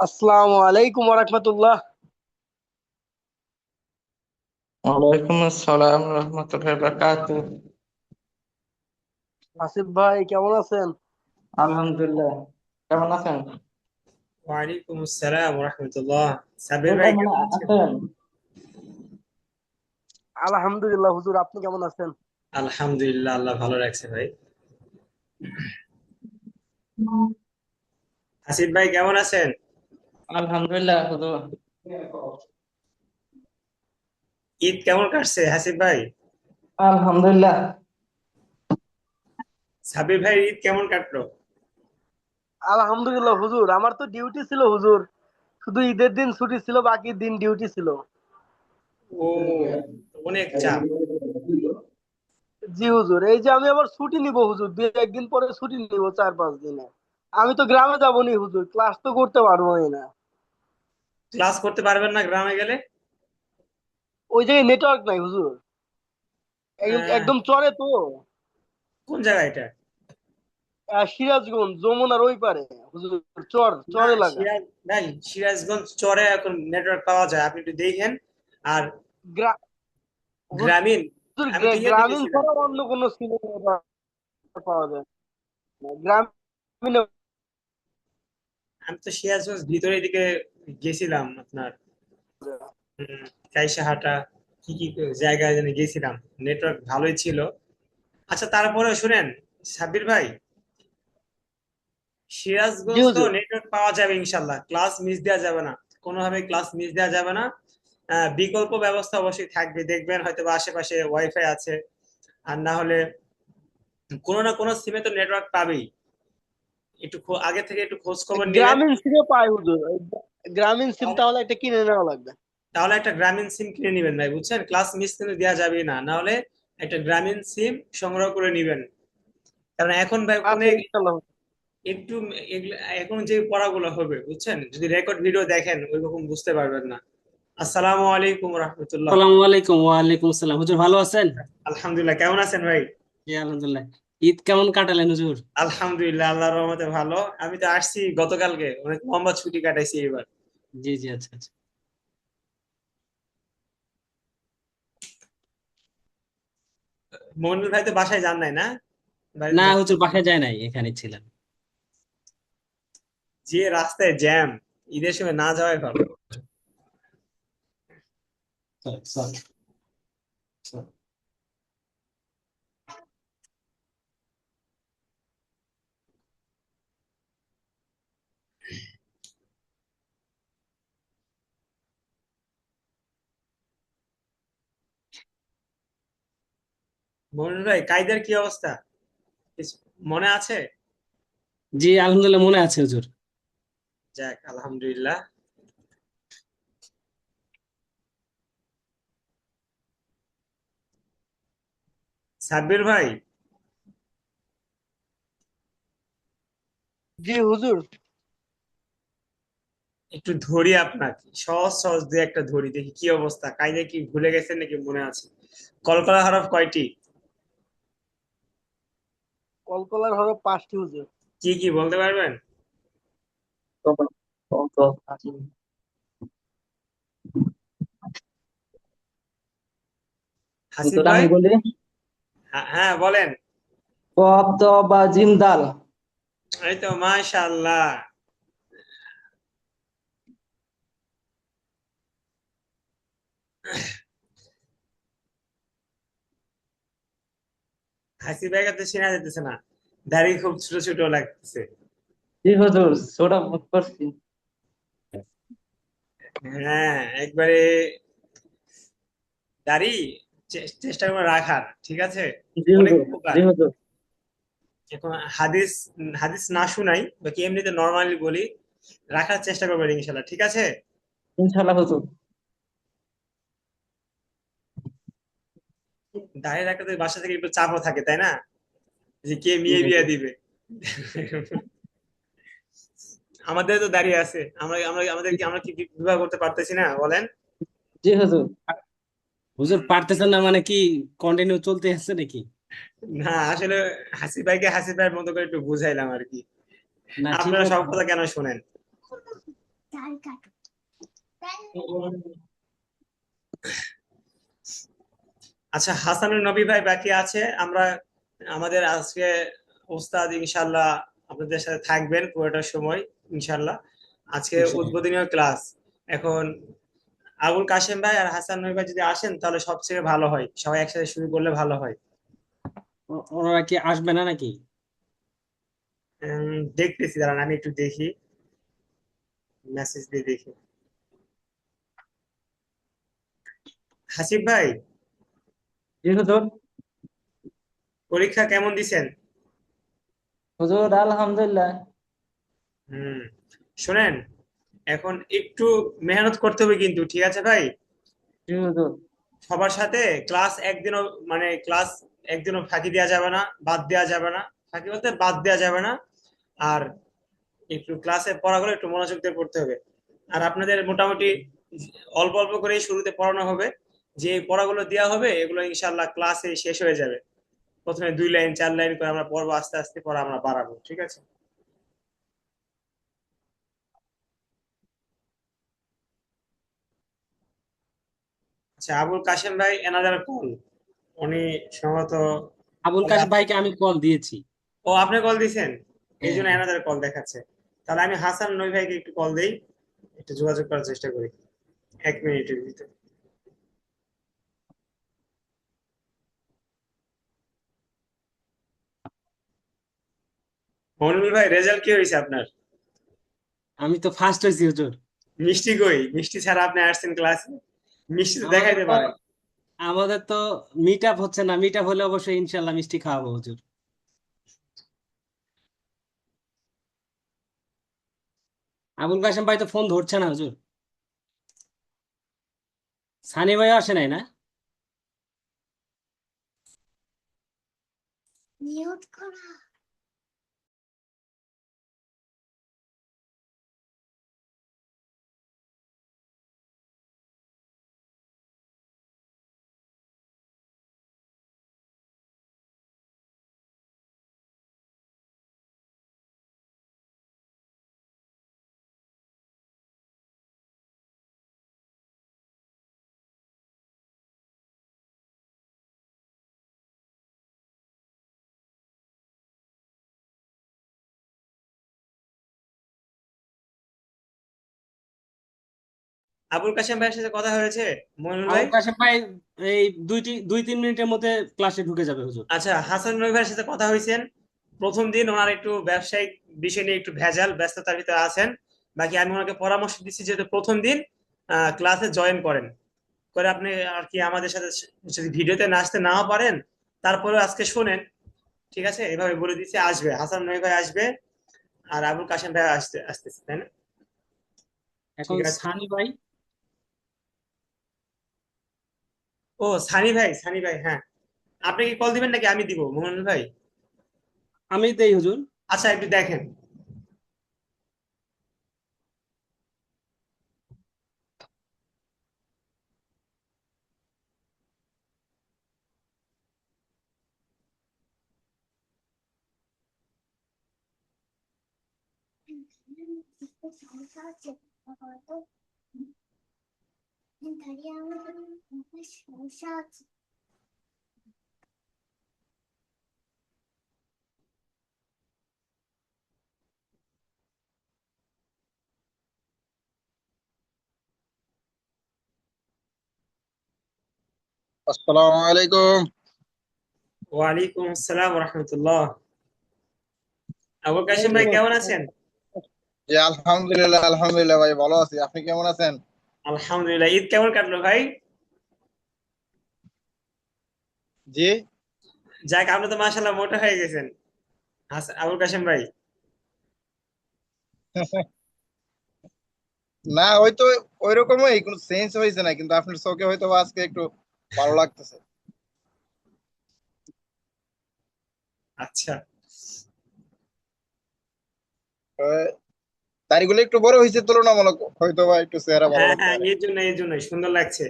আসসালামু আলাইকুম ওয়া রাহমাতুল্লাহ। ওয়ালাইকুম আসসালাম রহমতুল্লাহ বারাকাতু। আসিফ ভাই কেমন আছেন? আলহামদুলিল্লাহ। কেমন আছেন? ওয়ালাইকুম আসসালাম রাহমাতুল্লাহ। সাবির হুজুর ভাই কেমন কেমন আছেন? আছেন? আলহামদুলিল্লাহ হুজুর, আপনি কেমন আছেন? আলহামদুলিল্লাহ, আল্লাহ ভালো রাখছে ভাই। হাসিব ভাই কেমন আছেন? আলহামদুলিল্লাহ হুজুর। ঈদ কেমন কাটছে হাসিব ভাই? আলহামদুলিল্লাহ। সাবির ভাই ঈদ কেমন কাটলো? আলহামদুলিল্লাহ হুজুর, আমার তো ডিউটি ছিল হুজুর। শুধু ঈদের দিন ছুটি ছিল, বাকি দিন ডিউটি ছিল। ও, অনেক চাপ। জি হুজুর, এই যে আমি আবার ছুটি নিব হুজুর, দুই একদিন পরে ছুটি নিব 4-5 দিনে। আমি তো গ্রামে যাবনি হুজুর, ক্লাস তো করতে পারবোই না। ক্লাস করতে পারবেন না গ্রামে গেলে? ওই জায়গায় নেটওয়ার্ক নাই হুজুর। আহ, একদম চরে তো। কোন জায়গা এটা? সিরাজগঞ্জ যমুনার ওই পারে হুজুর। চর না, চর এলাকা। ভাই সিরাজগঞ্জ চরে এখন নেটওয়ার্ক পাওয়া যায়, আপনি একটু দেখেন। আর গ্রা- গ্রামীণ, হুজুর, আমি তো ইয়েতে গ্রামীণ গেছিলাম। ছাড়া অন্য কোনো সিনেমা পাওয়া যায় না গ্রামীণ। আমি তো সিরাজগঞ্জ ভিতরের দিকে গেছিলাম আপনার কাইসাহাটা, কি কি জায়গায় জানি গেছিলাম, নেটওয়ার্ক ভালোই ছিল। আচ্ছা, তারপরে শুনেন সাব্বির ভাই, জি সিরাজগঞ্জ তো হুজুর। নেটওয়ার্ক পাওয়া যাবে ইনশাল্লাহ, ক্লাস মিস দেওয়া যাবে না, কোনোভাবে ক্লাস মিস দেওয়া যাবে না। বিকল্প ব্যবস্থা অবশ্যই থাকবে, দেখবেন হয়তো বা আশেপাশে ওয়াইফাই আছে। আর না হলে কোনো না কোনো সিমে তো নেটওয়ার্ক পাবেই। একটু আগে থেকে একটু খোঁজ খবর নেবেন। গ্রামীণ সিমে পায় হুজুর, ওই গ্রামীণ সিম তাহলে তাহলে একটা কিনে নেওয়া লাগবে। তাহলে একটা গ্রামীণ সিম কিনে নিবেন ভাই, বুঝছেন? ক্লাস মিস কিন্তু দেওয়া যাবে না, না হলে একটা গ্রামীণ সিম সংগ্রহ করে নিবেন। কারণ এখন ভাই আচ্ছা অনেক ইনশাল্লাহ। একটু এখন যে পড়াগুলো হবে, বুঝছেন, যদি রেকর্ড ভিডিও দেখেন ওইরকম বুঝতে পারবেন না। আসসালামু আলাইকুম রহমতুল্লাহ। আসসালামু আলাইকুম। ওয়ালাইকুম আসসালাম। হুজুর ভালো আছেন? আলহামদুলিল্লাহ, কেমন আছেন ভাই? জি আলহামদুলিল্লাহ। ঈদ কেমন কাটালেন হুজুর? আলহামদুলিল্লাহ, আল্লাহর রহমতে ভালো। আমি তো আসছি গতকালকে, অনেক লম্বা ছুটি কাটাইছি এবার। জি জি, আচ্ছা আচ্ছা। মনির ভাই তো বাসায় যান নাই না? না বাড়িতে থাকেন? হুজুর, বাসায় যায় নাই, এখানে ছিলাম। যে রাস্তায় জ্যাম, ঈদের সময় না যাওয়াই ভালো। Sorry sorry sorry. মনির ভাই, কায়দার কি অবস্থা? কিছু মনে আছে? জি আলহামদুলিল্লাহ, মনে আছে হুজুর। যাক, আলহামদুলিল্লাহ। সাব্বির ভাই, জি হুজুর। একটু ধরি আপনাকে, সহজ সহজ দিয়ে একটা ধরি, দেখি কি অবস্থা, কায়দা কি ভুলে গেছেন নাকি মনে আছে? কলকলা হরফ কয়টি? কলকলার হলো 5টি হুজুর। কি কি বলতে পারবেন? হাসিব হুজুর ভাই। আমি বলি, হ্যাঁ হ্যাঁ, বলেন। কফ ত বা জিম দাল। এই তো, মাশাআল্লাহ। হাসিব ভাইকে তো চেনা যেতেছে না, দাড়ি খুব ছোট ছোট লাগতেছে। জি হুজুর, ছোট ভুল করছি। হ্যাঁ, একবারে দাড়ি চেষ্টা করে রাখার, ঠিক আছে? জি অনেক হুজুর। উপকার। জি হুজুর। এখন হাদিস হাদিস না শুনাই, বাকি এমনিতে নর্মালি বলি, রাখার চেষ্টা করবেন ইনশাল্লাহ, ঠিক আছে? ইনশাল্লাহ হুজুর। দাঁড়িয়ে রাখতে তো বাসা থেকে একটু চাপও থাকে, তাই না? যে কে জি মেয়ে বিয়ে হুজুর। দিবে। আমাদের তো দাঁড়িয়ে আছে, আমরা আমরা আমরা কি বিবাহ করতে পারতেছি না, বলেন? জি হুজুর। হুজুর পারতেছেন না মানে কি, কন্টিনিউ চলতে আছে নাকি? না, আসলে হাসিব ভাইকে হাসিব ভাইয়ের মতো করে একটু বুঝাইলাম আর কি। না ঠিক আপনারা সব আছে। কথা কেন শুনেন? আচ্ছা, হাসানুর নবী ভাই বাকি আছে। আমরা আমাদের আজকে ওস্তাদ ইনশাল্লাহ আপনাদের সাথে থাকবেন পুরোটা সময় ইনশাল্লাহ। আজকে ইনশাআল্লাহ। উদ্বোধনীয় ক্লাস। এখন আবুল কাশেম ভাই আর হাসান নবী ভাই যদি আসেন তাহলে সবচেয়ে ভালো হয়, সবাই একসাথে শুরু করলে ভালো হয়। ওনারা কি আসবে না নাকি? দেখতেছি, দাঁড়ান আমি একটু দেখি, মেসেজ দিয়ে দেখি। হাসিব ভাই, জি হুজুর। পরীক্ষা কেমন দিছেন? হুজুর আলহামদুলিল্লাহ। হুম, শোনেন, এখন একটু মেহনত করতে হবে কিন্তু, ঠিক আছে ভাই? জি হুজুর। সবার সাথে ক্লাস একদিনও, মানে ক্লাস একদিনও ফাঁকি দেওয়া যাবে না, বাদ দেওয়া যাবে না। ফাঁকি বলতে বাদ দেওয়া যাবে না। আর একটু ক্লাসে পড়াগুলো একটু মনোযোগ দিয়ে পড়তে হবে। আর আপনাদের মোটামুটি অল্প অল্প করে শুরুতে পড়ানো হবে। যে পড়াগুলো দেওয়া হবে এগুলো ইনশাল্লাহ ক্লাসে শেষ হয়ে যাবে। প্রথমে 2 লাইন 4 লাইন করে আমরা পড়বো, আস্তে আস্তে পড়া আমরা বাড়াবো, ঠিক আছে? আচ্ছা, আবুল কাশেম ভাই এনাদার কল, উনি সম্ভবত, আবুল কাশেম ভাইকে আমি কল দিয়েছি। ও আপনি কল দিয়েছেন, এই হ্যাঁ জন্য এনাদের কল দেখাচ্ছে। তাহলে আমি হাসান নবী ভাইকে একটু কল দেই, একটু যোগাযোগ করার চেষ্টা করি 1 মিনিটের ভিতরে। মনিরুল ভাই, রেজাল্ট কি হয়েছে আপনার? আমি তো ফার্স্ট হয়েছি হুজুর। মিষ্টি কই? মিষ্টি ছাড়া আপনি আসছেন ক্লাসে? মিষ্টি তো আমাদের দেখাইতে তো পারেন। আমাদের তো মিট আপ হচ্ছে না, মিট আপ হলে অবশ্যই ইনশাল্লাহ মিষ্টি খাওয়াবো হুজুর। আবুল কাশেম ভাই তো ফোন ধরছে না হুজুর। সানি ভাইও আসে নাই না? আবুল কাশেম ভাইয়ের সাথে কথা হয়েছে মনিরুল ভাই? আবুল কাশেম ভাই এই 2-3 মিনিটের মধ্যে ক্লাসে ঢুকে যাবে হুজুর। আচ্ছা, হাসান নবী ভাইয়ের সাথে কথা হয়েছেন? প্রথম দিন ওনার একটু ব্যবসায়িক বিষয় নিয়ে একটু ভেজাল, ব্যস্ততার ভিতরে আছেন। বাকি আমি ওনাকে পরামর্শ দিচ্ছি যেহেতু প্রথম দিন, ক্লাসে জয়েন করেন, করে আপনি আর কি আমাদের সাথে, যদি ভিডিওতে না আসতে নাও পারেন তারপরে আজকে শোনেন, ঠিক আছে? এভাবে বলে দিচ্ছি, আসবে হাসান নবী ভাই আসবে, আর আবুল কাশেম ভাই আসতেছে, তাই না? এখন ঠিক আছে। সানি ভাই, ও সানি ভাই, সানি ভাই, হ্যাঁ। আপনি কি কল দিবেন নাকি আমি দিব মোহন ভাই? আমি দেই হুজুর। আচ্ছা, একটু দেখেন। আসসালামু আলাইকুম। ওয়ালাইকুম আসসালাম রহমতুল্লাহ। আবুল এই কাশেম তো, ভাই কেমন আছেন? জি আলহামদুলিল্লাহ আলহামদুলিল্লাহ ভাই ভালো আছি, আপনি কেমন আছেন? আলহামদুলিল্লাহ। ঈদ কেমন কাটলো ভাই? জি। যাক, আপনি তো মাশাআল্লাহ মোটা হয়ে গেছেন আবুল কাশেম ভাই। না ওই তো ওই রকমই, কোনো চেঞ্জ হয়েছে না, কিন্তু আপনার চোখে হয়তো বা আজকে একটু ভালো লাগতেছে। আচ্ছা। আহ, দাড়িগুলো একটু বড় হয়েছে তুলনামূলক, হয়তো বা একটু চেহারা ভালো হ্যাঁ লাগতে হ্যাঁ, পারে। এই জন্যই সুন্দর লাগছে।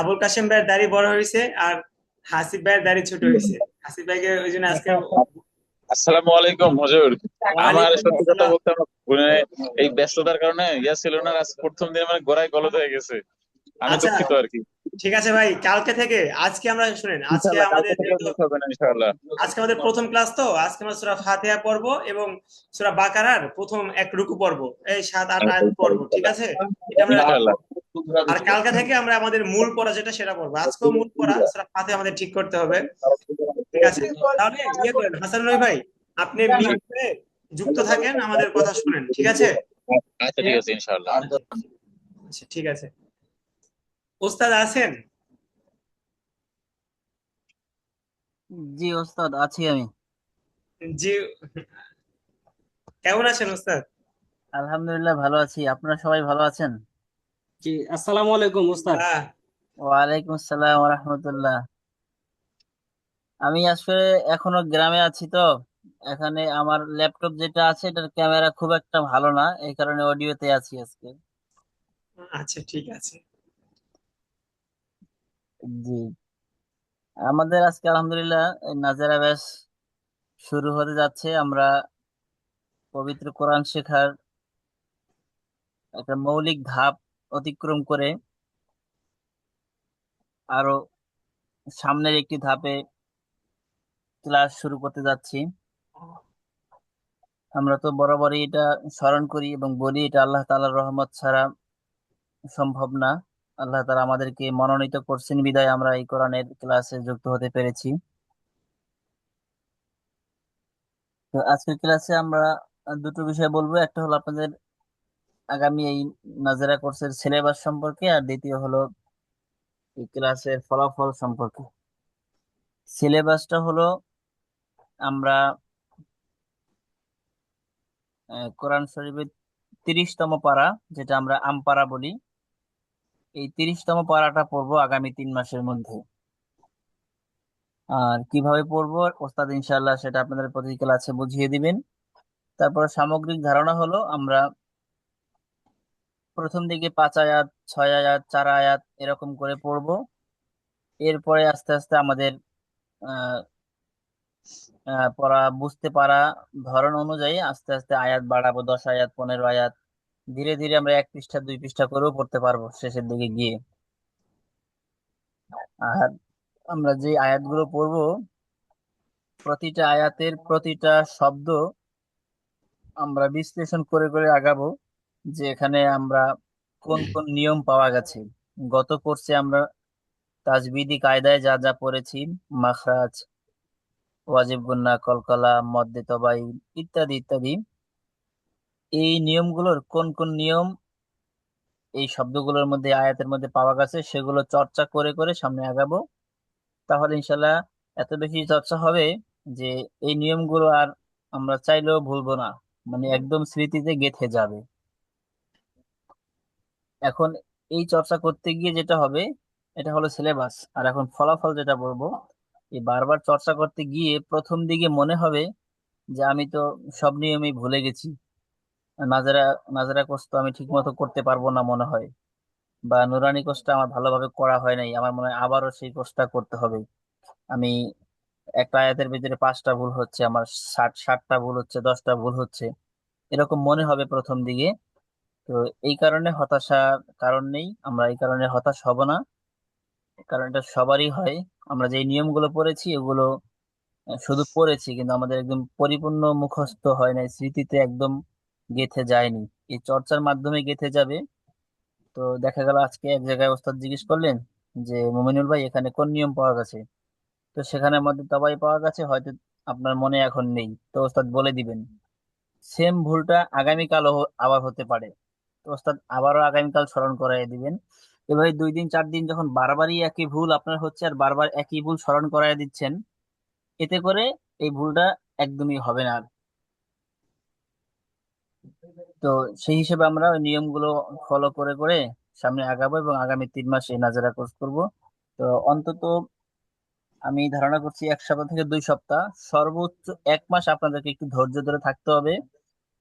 আবুল কাশেম ভাইয়ের দাড়ি বড় হয়েছে, আর হাসিব ভাইয়ের দাড়ি ছোট হয়েছে। হাসিব ভাইকে ওই জন্য আজকে। আসসালামু আলাইকুম হুজুর। আমার ওয়ালাইকুম সত্যি কথা আসসালাম। বলতে আমার মানে এই ব্যস্ততার কারণে ইয়া ছিল না, আজ প্রথম দিন মানে গোড়ায় গলদ হয়ে গেছে। আমি আচ্ছা, দুঃখিত আর কি। ঠিক আছে ভাই, কালকে থেকে আজকে আমরা শুনেন, আজকে ইনশাল্লাহ কালকে আমাদের থেকে যেহেতু মিস হবে না ইনশাল্লাহ। আজকে আমাদের প্রথম ক্লাস, তো আজকে আমরা সূরা ফাতিহা পড়বো এবং সূরা বাকারার প্রথম এক রুকু পড়বো, এই 7-8 আয়াত পড়বো, ঠিক আছে? এটা আমরা ইনশাল্লাহ। রাখবো। আর কালকে থেকে আমরা আমাদের মূল পড়া যেটা সেটা পড়বো। আজকেও মূল পড়া সূরা ফাতিহা আমাদের ঠিক করতে হবে, ঠিক আছে? তাহলে ইয়ে করেন হাসান রনি ভাই, আপনি মিউট হয়ে যুক্ত থাকেন, আমাদের কথা শুনেন, ঠিক আছে? আচ্ছা ঠিক আছে ইনশাল্লাহ। আচ্ছা ঠিক আছে। ওস্তাদ আছেন? জি ওস্তাদ, আছি আমি। জি, কেমন আছেন ওস্তাদ? আলহামদুলিল্লাহ ভালো আছি। আপনারা সবাই ভালো আছেন? জি, আসসালামু আলাইকুম ওস্তাদ। হ্যাঁ, ওয়ালাইকুম আসসালাম ওয়া রাহমাতুল্লাহ। আমি আসলে এখনো গ্রামে আছি তো, এখানে আমার ল্যাপটপ যেটা আছে এটার ক্যামেরা খুব একটা ভালো না, এই কারণে অডিওতে আছি আজকে। আচ্ছা ঠিক আছে। জি, আমাদের আজকে আলহামদুলিল্লাহ এই নাজেরা ব্যাচ শুরু হতে যাচ্ছে। আমরা পবিত্র কোরআন শেখার একটা মৌলিক ধাপ অতিক্রম করে আরো সামনের একটি ধাপে ক্লাস শুরু করতে যাচ্ছি। আমরা তো বরাবরই এটা স্মরণ করি এবং বলি, এটা আল্লাহ তাআলার রহমত ছাড়া সম্ভব না। আল্লাহ তাআলা আমাদেরকে মনোনীত করছেন বিধায় আমরা এই কোরআনের ক্লাসে যুক্ত হতে পেরেছি। তো আজকের ক্লাসে আমরা দুটো বিষয় বলবো। একটা হলো আপনাদের আগামী এই নাজেরা কোর্সের সিলেবাস সম্পর্কে, আর দ্বিতীয় হলো এই ক্লাসের ফলাফল সম্পর্কে। সিলেবাসটা হলো, আমরা কোরআন শরীফের 30তম পারা, যেটা আমরা আমপারা বলি, এই 30তম পারাটা পড়বো আগামী 3 মাসের মধ্যে। আর কিভাবে পড়বো ওস্তাদ ইনশাআল্লাহ সেটা আপনাদের প্রতি ক্লাসে বুঝিয়ে দিবেন। তারপর সামগ্রিক ধারণা হলো, আমরা প্রথম দিকে 5 আয়াত, 6 আয়াত, 4 আয়াত এরকম করে পড়বো। এরপরে আস্তে আস্তে আমাদের আহ পড়া বুঝতে পারা ধরন অনুযায়ী আস্তে আস্তে আয়াত বাড়াবো, 10 আয়াত, 15 আয়াত। ধীরে ধীরে আমরা 1 পৃষ্ঠা 2 পৃষ্ঠা করেও পড়তে পারবো শেষের দিকে গিয়ে। আর আমরা যে আয়াতগুলো পড়বো, প্রতিটা আয়াতের প্রতিটা শব্দ আমরা বিশ্লেষণ করে করে আগাবো, যে এখানে আমরা কোন কোন নিয়ম পাওয়া গেছে। গত কোর্সে আমরা তাজবিদি কায়দায় যা যা পড়েছি, মাখরাজ, ওয়াজিব গুন্না, কলকলা, মদ্দে তবাই ইত্যাদি ইত্যাদি, এই নিয়মগুলোর কোন কোন নিয়ম এই শব্দগুলোর মধ্যে, আয়াতের মধ্যে পাওয়া গেছে, সেগুলো চর্চা করে করে সামনে আগাবো। তাহলে ইনশাল্লাহ এত বেশি চর্চা হবে যে এই নিয়মগুলো আর আমরা চাইলেও ভুলবো না, মানে একদম স্মৃতিতে গেঁথে যাবে। এখন এই চর্চা করতে গিয়ে যেটা হবে, এটা হলো সিলেবাস। আর এখন ফলাফল যেটা বলবো, এই বারবার চর্চা করতে গিয়ে প্রথম দিকে মনে হবে যে আমি তো সব নিয়মই ভুলে গেছি, নাজারা নাজারা কোর্স তো আমি ঠিক মতো করতে পারবো না মনে হয়, বা নুরানি কোর্সটা আমার ভালোভাবে করা হয় নাই, আমার মনে হয় আবারও সেই কোর্সটা করতে হবে। আমি একটা আয়াতের ভিতরে 5টা ভুল হচ্ছে আমার, 60টা ভুল হচ্ছে, 10টা ভুল হচ্ছে, এরকম মনে হবে প্রথম দিকে। তো এই কারণে হতাশার কারণ নেই, আমরা এই কারণে হতাশ হব না, কারণ এটা সবারই হয়। আমরা যে নিয়মগুলো পড়েছি এগুলো শুধু পড়েছি, কিন্তু আমাদের একদম পরিপূর্ণ মুখস্থ হয় নাই, স্মৃতিতে একদম গেঁথে যায়নি। এই চর্চার মাধ্যমে গেঁথে যাবে। তো দেখা গেল আজকে এক জায়গায় ওস্তাদ জিজ্ঞেস করলেন যে মুমিনুল ভাই এখানে কোন নিয়ম পাওয়া গেছে, তো সেখানে মধ্যে তবাই পাওয়া গেছে, হয়তো আপনার মনে এখন নেই, তো ওস্তাদ বলে দিবেন। সেম ভুলটা আগামীকালও আবার হতে পারে, তো ওস্তাদ আবারও আগামীকাল স্মরণ করাই দিবেন। এভাবে 2 দিন 4 দিন যখন বারবারই একই ভুল আপনার হচ্ছে আর বারবার একই ভুল স্মরণ করাই দিচ্ছেন, এতে করে এই ভুলটা একদমই হবে না আর। তো সেই হিসেবে আমরা ওই নিয়মগুলো ফলো করে করে সামনে আগাবো এবং আগামী 3 মাস এই নাজারা কোর্স করব। তো অন্তত আমি ধারণা করছি 1 সপ্তাহ থেকে 2 সপ্তাহ, সর্বোচ্চ 1 মাস আপনাদেরকে একটু ধৈর্য ধরে থাকতে হবে।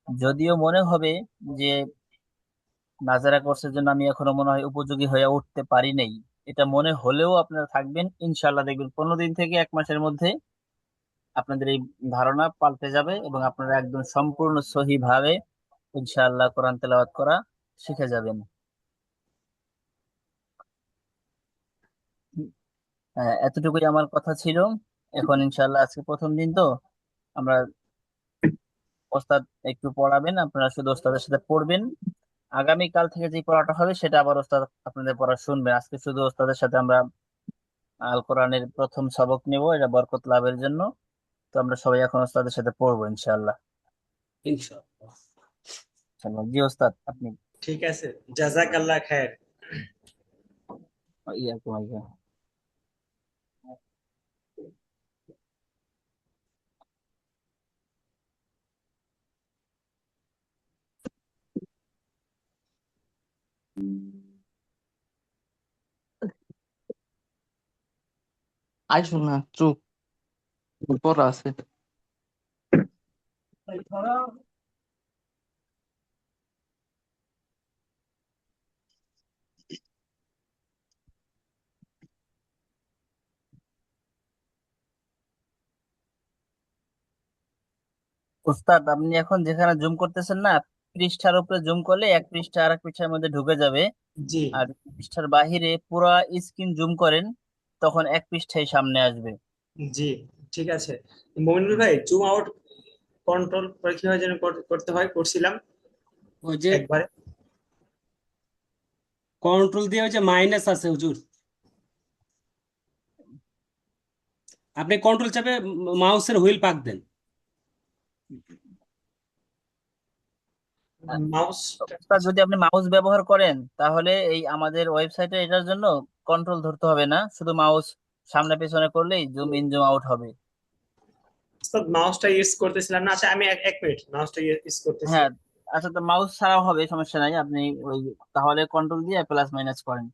যদিও মনে হবে যে নাজারা কোর্সের জন্য আমি এখনো মনে হয় উপযোগী হয়ে উঠতে পারি নাই, এটা মনে হলেও আপনারা থাকবেন, ইনশাল্লাহ দেখবেন 15 দিন থেকে 1 মাসের মধ্যে আপনাদের এই ধারণা পাল্টে যাবে এবং আপনারা একদম সম্পূর্ণ সহি ভাবে ইনশাআল্লাহ কোরআন তেলাওয়াত করা শিখে যাবেন। এতটুকুই আমার কথা ছিল। এখন ইনশাআল্লাহ আজকে প্রথম দিন তো আমরা ওস্তাদ একটু পড়াবেন, আপনারা শুধু ওস্তাদের সাথে পড়বেন। আগামীকাল থেকে যে পড়াটা হবে সেটা আবার ওস্তাদ আপনাদের পড়া শুনবেন। আজকে শুধু ওস্তাদের সাথে আমরা আল কোরআনের প্রথম সবক নিব, এটা বরকত লাভের জন্য। তো আমরা সবাই এখন ওস্তাদের সাথে পড়বো ইনশাআল্লাহ। ইনশাআল্লাহ। জি ওস্তাদ, আপনি ঠিক আছে, জাজাকাল্লাহ খায়ের। ইয়াকুম আইসো না, চুপ, পড়া আছে। ওস্তাদ, আপনি এখন যেখানে জুম করতেছেন না, পৃষ্ঠার উপরে জুম করলে এক পৃষ্ঠা আর এক পৃষ্ঠার মধ্যে ঢুকে যাবে। জি আর পৃষ্ঠার বাহিরে পুরো স্ক্রিন জুম করেন, তখন এক পৃষ্ঠায় সামনে আসবে। জি ঠিক আছে। মমিনুল ভাই, জুম আউট কন্ট্রোল করে কিভাবে যেন করতে হয়, করছিলাম ওই যে একবারে। কন্ট্রোল দিয়ে ওই যে মাইনাস আছে হুজুর, আপনি কন্ট্রোল চাপে মাউসের হুইল পাক দেন। মাউস ওস্তাদ, যদি আপনি মাউস ব্যবহার করেন তাহলে এই আমাদের ওয়েবসাইটে এটার জন্য কন্ট্রোল ধরতে হবে না, শুধু মাউস সামনে পেছনে করলেই জুম ইন জুম আউট হবে। মাউসটা ইউজ করতেছিলাম না। আচ্ছা, আমি এক মিনিট মাউসটা ইউজ করতেছি। হ্যাঁ, আচ্ছা, তো মাউস ছাড়াও হবে, সমস্যা নাই। আপনি ওই তাহলে কন্ট্রোল দিয়ে প্লাস মাইনাস করেন।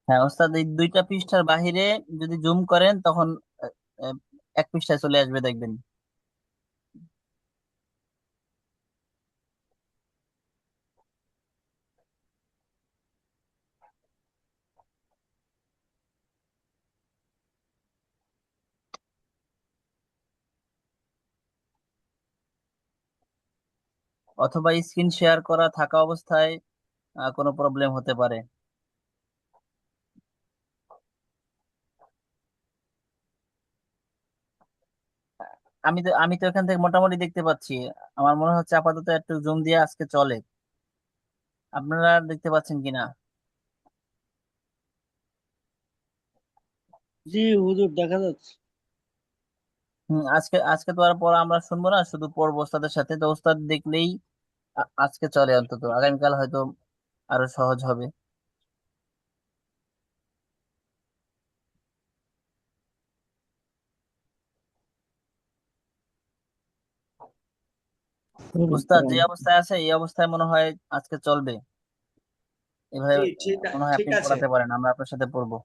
হ্যাঁ ওস্তাদ, এই দুইটা পৃষ্ঠার বাহিরে যদি জুম করেন তখন আহ, আহ, এক পৃষ্ঠায় চলে আসবে দেখবেন। অথবা স্ক্রিন শেয়ার করা থাকা অবস্থায় কোনো প্রবলেম হতে পারে। আমি তো এখান থেকে মোটামুটি দেখতে পাচ্ছি। আমার মনে হচ্ছে আপাতত একটু জুম দিয়ে আজকে চলে। আপনারা দেখতে পাচ্ছেন কিনা? জি হুজুর, দেখা যাচ্ছে। আজকে আজকে তো আর পড়া আমরা শুনবো না, শুধু পড়বো ওস্তাদের সাথে। তো ওস্তাদ দেখলেই আজকে চলে, অন্তত আগামীকাল হয়তো আরো সহজ হবে। ওস্তাদ যে অবস্থায় আছে এই অবস্থায় মনে হয় আজকে চলবে। এভাবে জি ঠিক মনে হয় ঠিক আপনি আছে। পড়াতে পারেন, আমরা আপনার সাথে পড়বো।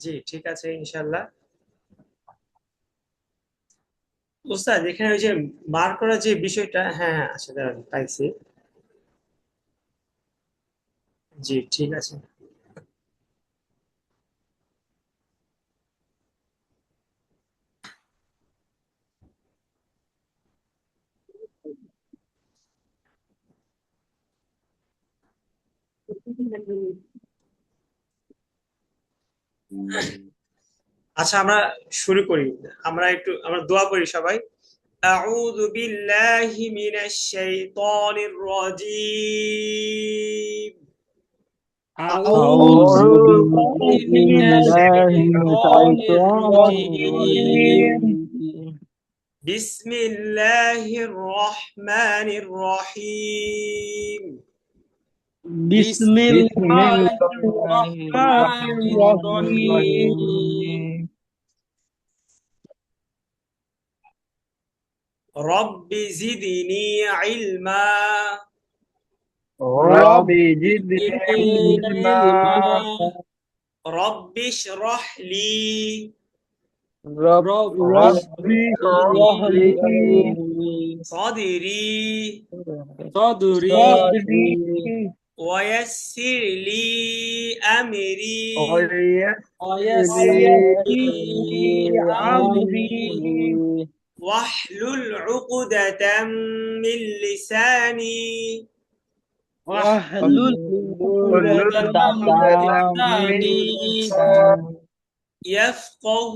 জি ঠিক আছে, ইনশাল্লাহ। উস্তাদ, এখানে ওই যে মার্ক করার যে বিষয়টা, হ্যাঁ হ্যাঁ, আচ্ছা দাঁড়ান, পাইছি। জি ঠিক আছে। আচ্ছা, আমরা শুরু করি। আমরা দোয়া করি সবাই। أعوذ بالله من الشيطان الرجيم. أعوذ أعوذ بالله من بالله من الشيطان الشيطان الرجيم. الرجيم. بسم الله الرحمن الرحيم. بسم بسم بسم الله الله الله الرحمن الرحمن الرحيم. الرحيم. رب زدني علما. رب زدني علما علما رب اشرح لي رب رب ربي اشرح لي صدري صدري صدري ويسر لي أمري ويسر ويسر لي لي أمري أمري واحلل عقدة من لساني واحلل عقدة من لساني يفقه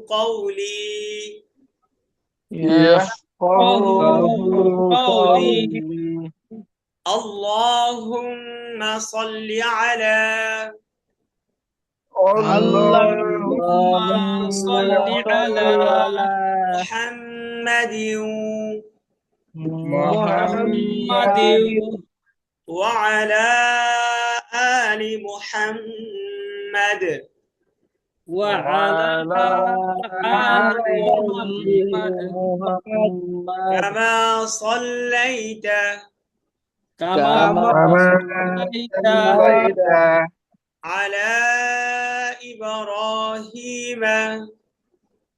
قولي يفقه قولي قولي اللهم صل على اللهم صل على محمد محمد وعلى آل محمد وعلى آل محمد كما صليت كما صليت على إبراهيم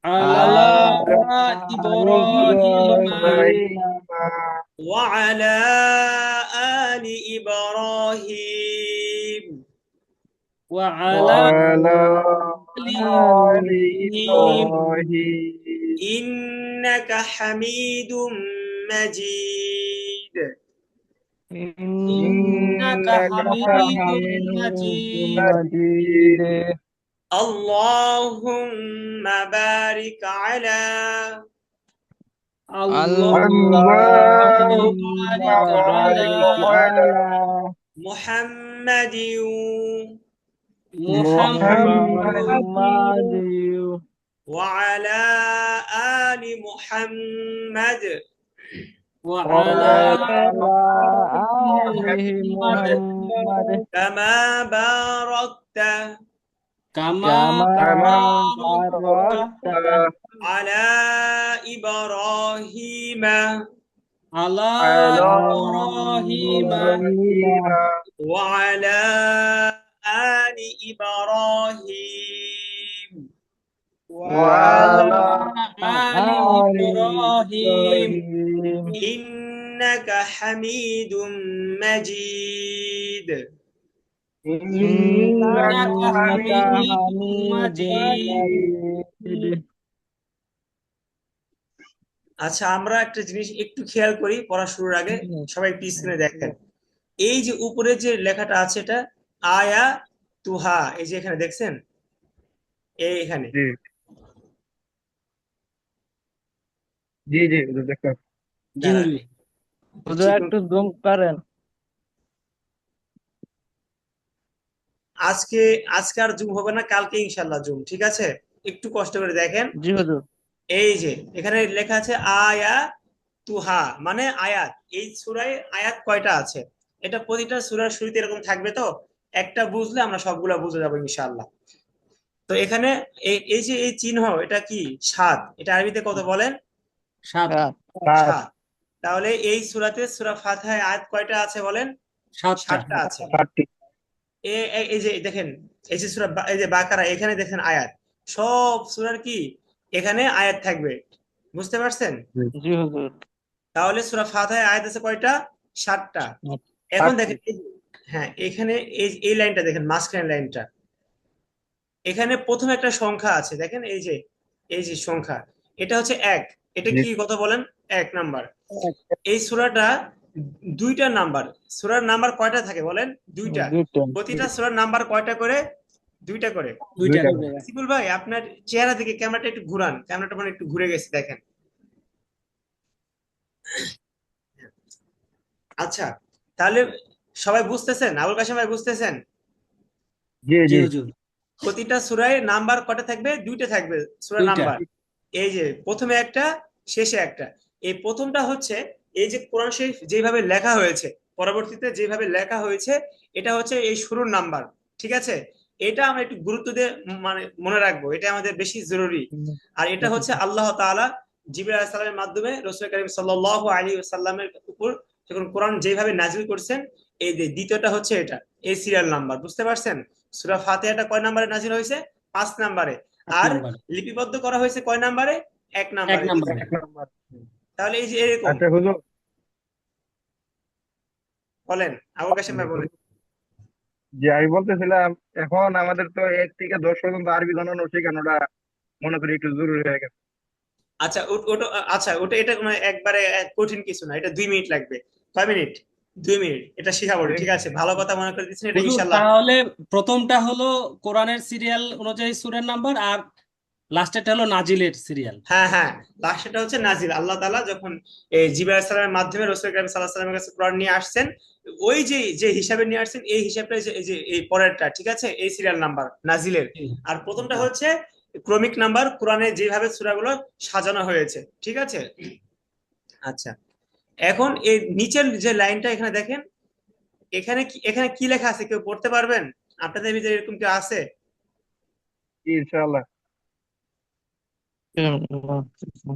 على إبراهيم وعلى آل إبراهيم وعلى آل إبراهيم إنك حميد مجيد إنك حميد مجيد اللهم بارك على اللهم بارك على محمد محمد وعلى آل محمد وعلى آل محمد كما باركت كما باركت على إبراهيم على إبراهيم وعلى آل إبراهيم وعلى آل إبراهيم إنك حميد مجيد إنك حميد مجيد আচ্ছা, আমরা একটা জিনিস একটু খেয়াল করি পড়া শুরুর আগে। সবাই একটু স্ক্রিনে দেখেন, এই যে উপরে যে লেখাটা আছে এটা আয়া তুহা, এই যে এখানে দেখছেন, এখানে জি জি দেখো জি হুজুর। হুজুর একটু জুম করেন আজকে আর জুম হবে না, কালকে ইনশাল্লাহ জুম, ঠিক আছে? একটু কষ্ট করে দেখেন। জি হুজুর এই যে এখানে লেখা আছে আয়া তুহা মানে আয়াত। এই সূরায় আয়াত কয়টা আছে? এটা প্রতিটা সূরার শুরুতে এরকম থাকবে, তো একটা বুঝলে আমরা সবগুলা বুঝে যাবো ইনশাআল্লাহ। তো এখানে এই যে এই চিহ্ন, এটা কি? সাত। এটা আরবিতে কত বলেন? সাত। সাত। তাহলে এই সূরাতে সূরা ফাতিহায় আয়াত কয়টা আছে বলেন? সাতটা আছে। এই যে দেখেন, এই যে এই যে বাকারা, এখানে দেখেন আয়াত। সব সূরার কি এখানে আয়াত থাকবে, বুঝতে পারছেন? জি হুজুর তাহলে সূরা ফাতিহায় আয়াত আছে কয়টা? 7টা। এখন দেখেন, হ্যাঁ, এখানে এই লাইনটা দেখেন, মাঝখানের লাইনটা, এখানে প্রথম একটা সংখ্যা আছে, দেখেন এই যে সংখ্যা, এটা হচ্ছে 1। এটা কি কত বলেন? 1 নাম্বার। এই সূরাটা 2টা নাম্বার। সূরার নাম্বার কয়টা থাকে বলেন? 2টা। প্রতিটা সূরার নাম্বার কয়টা করে? 2টা করে। সিপুল ভাই, আপনার চেহারা দিকে ক্যামেরাটা একটু ঘুরান, ক্যামেরাটা মানে একটু ঘুরে গেছে, দেখেন। আচ্ছা, তাহলে সবাই বুঝতেছেন? আবুল কাশেম ভাই বুঝতেছেন? জি হুজুর। প্রতিটা সূরায় নাম্বার কয়টা থাকবে? 2টা থাকবে সূরার নাম্বার। এই যে প্রথমে একটা, শেষে একটা। এই প্রথমটা হচ্ছে এই যে কোরআন শরীফ যেভাবে লেখা হয়েছে, পরবর্তীতে যেভাবে লেখা হয়েছে, এটা হচ্ছে এই শুরুর নাম্বার, ঠিক আছে? এটা আমরা একটু গুরুত্ব দিয়ে মানে মনে রাখবো, এটা আমাদের বেশি জরুরি। আর এটা হচ্ছে আল্লাহ তাআলা জিবরাইল আলাইহিস সালামের মাধ্যমে রাসূল কারীম সাল্লাল্লাহু আলাইহি ওয়াসাল্লামের উপর যখন কোরআন যেভাবে নাযিল করছেন, এই যে দ্বিতীয়টা হচ্ছে এটা, এই সিরিয়াল নাম্বার, বুঝতে পারছেন? সূরা ফাতিহাটা কয় নাম্বারে নাজিল হয়েছে? 5 নাম্বারে। 5 আর নাম্বার, লিপিবদ্ধ করা হয়েছে কয় নাম্বারে? 1 1 নাম্বারে। নাম্বারে। এক নাম্বার। তাহলে এই যে এরকম, আচ্ছা হুজুর, বলেন আবুল কাশেম ভাই বলেন। যে আমি বলতেছিলাম এখন আমাদের তো 1 থেকে 10 পর্যন্ত আরবি গণনা শেখানোটা মনে করি একটু জরুরি হয়ে গেছে। আচ্ছা ওটা, আচ্ছা ওটা, এটা কোনো একবারে কঠিন কিছু না, এটা 2 মিনিট লাগবে। কয় মিনিট? 2 মিনিট, এটা শিখাবো, ঠিক আছে? ভালো কথা মনে করে দিচ্ছেন, এটা হুজুর ইনশাল্লাহ। তাহলে প্রথমটা হলো কোরআনের সিরিয়াল অনুযায়ী সূরার নাম্বার, আর লাস্টেরটা হলো নাজিলের সিরিয়াল। হ্যাঁ হ্যাঁ, লাস্টটা হচ্ছে নাজিল। আল্লাহ তাআলা যখন এই জিবরাইল আলাইহিস সালামের মাধ্যমে রাসূল করিম সাল্লাল্লাহু আলাইহি ওয়াসাল্লামের কাছে কোরআন নিয়ে আসছেন, ওই যে যে হিসাবে নিয়ে আসছেন, এই হিসাবটা এই যে এই পরেরটা, ঠিক আছে? এই সিরিয়াল নাম্বার নাজিলের। জি, আর প্রথমটা জি। হচ্ছে ক্রমিক নাম্বার, কোরআনে যেভাবে সূরাগুলো সাজানো হয়েছে, ঠিক আছে? আচ্ছা, এখন এই নিচের যে লাইনটা এখানে দেখেন, এখানে কি লেখা আছে, কেউ পড়তে পারবেন? আপনাদের ভিতরে এরকম কেউ আছে? ইনশাআল্লাহ।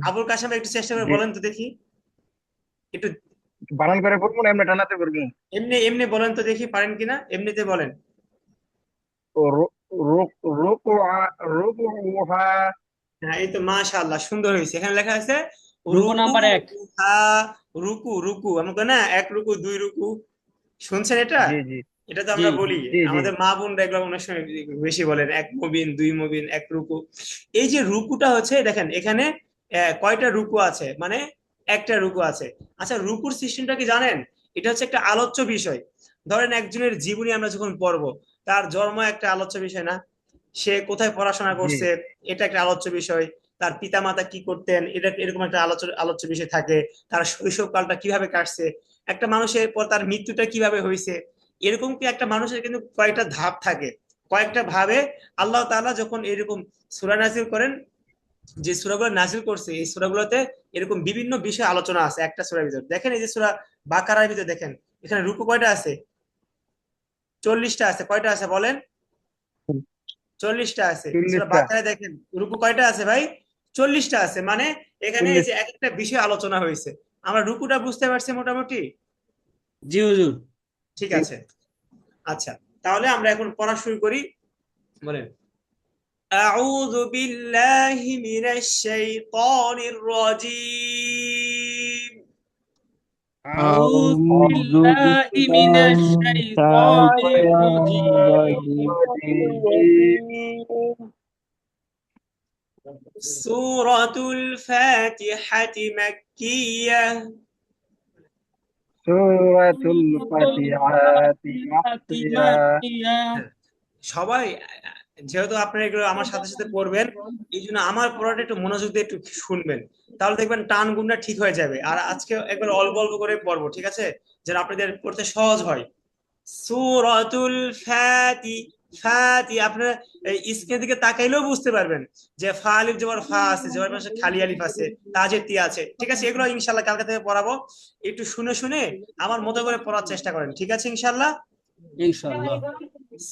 আবুল কাশেম একটু চেষ্টা করে জি, বলেন তো দেখি, একটু বানান করে পড়বো না এমনি টানাতে পড়বো? এমনি এমনি বলেন তো দেখি, পারেন কিনা, এমনিতে বলেন। ও রুকুআ রুকুহা। হ্যাঁ, এই তো মাশাআল্লাহ, সুন্দর হয়েছে। এখানে লেখা আছে রুকু রুকু নাম্বার 1। হা, রুকু রুকু, আমাকে না 1 রুকু 2 রুকু, শুনছেন এটা? জি জি এটা তো জি আমরা বলি, জি জি আমাদের মা বোনরা এগুলো অনেক সময় বেশি বলেন, 1 মুবিন 2 মুবিন 1 রুকু। এই যে রুকুটা হচ্ছে, দেখেন এখানে কয়টা রুকু আছে, মানে একটা রুকু আছে। আচ্ছা, রুকুর সিস্টেমটা কি জানেন? এটা হচ্ছে একটা আলোচ্য বিষয়। ধরেন একজনের জীবনী আমরা যখন পড়বো, তার জন্ম একটা আলোচ্য বিষয় না? সে কোথায় পড়াশোনা জি করছে, এটা একটা আলোচ্য বিষয়। তার পিতামাতা কি করতেন, এটা এরকম একটা আলোচ্য বিষয় থাকে। তার শৈশবকালটা কিভাবে কাটছে, একটা মানুষের পর তার মৃত্যুটা কিভাবে হয়েছে, এরকম কি একটা মানুষের কিন্তু কয়েকটা ধাপ থাকে, কয়েকটা ভাবে আল্লাহ তাআলা যখন এরকম সূরা নাজিল করেন, যে সূরাগুলো নাজিল করছে এই সূরাগুলোতে এরকম বিভিন্ন বিষয় আলোচনা আছে একটা সূরার ভিতর। দেখেন এই যে সূরা বাকারার ভিতর দেখেন, এখানে রুকু কয়টা আছে? 40টা আছে। কয়টা আছে বলেন? 40টা আছে। সূরা 40টা। বাকারায় দেখেন রুকু কয়টা আছে ভাই? 40টা আছে। মানে এখানে এই 40। যে এক একটা বিষয় আলোচনা হয়েছে। আমরা রুকুটা বুঝতে পারছি মোটামুটি? জি হুজুর। ঠিক আছে। আচ্ছা, তাহলে আমরা এখন পড়া শুরু করি। বলেন أعوذ بالله من الشيطان الرجيم أعوذ أعوذ بالله من بالله من الشيطان الشيطان الرجيم. الرجيم. سورة الفاتحة مكية سورة سورة الفاتحة الفاتحة مكية. مكية. সবাই যেহেতু আপনারা এগুলো আমার সাথে সাথে পড়বেন, এই জন্য আমার পড়াটা একটু মনোযোগ দিয়ে একটু শুনবেন, তাহলে দেখবেন টান গুণটা ঠিক হয়ে যাবে। আর আজকে একবার অল্প অল্প করে পড়বো, ঠিক আছে? যেন আপনাদের পড়তে সহজ হয়। সূরাতুল ফাতি, ফাতি আপনারা স্ক্রিনের দিকে তাকাইলেও বুঝতে পারবেন যে ফা আলিফ জবর ফা আছে, জবর পাশে খালি আলিফ আছে, তাজের তি আছে, ঠিক আছে? এগুলো ইনশাআল্লাহ কালকে থেকে পড়াবো। একটু শুনে শুনে আমার মতো করে পড়ার চেষ্টা করেন, ঠিক আছে ইনশাআল্লাহ? ইনশাআল্লাহ।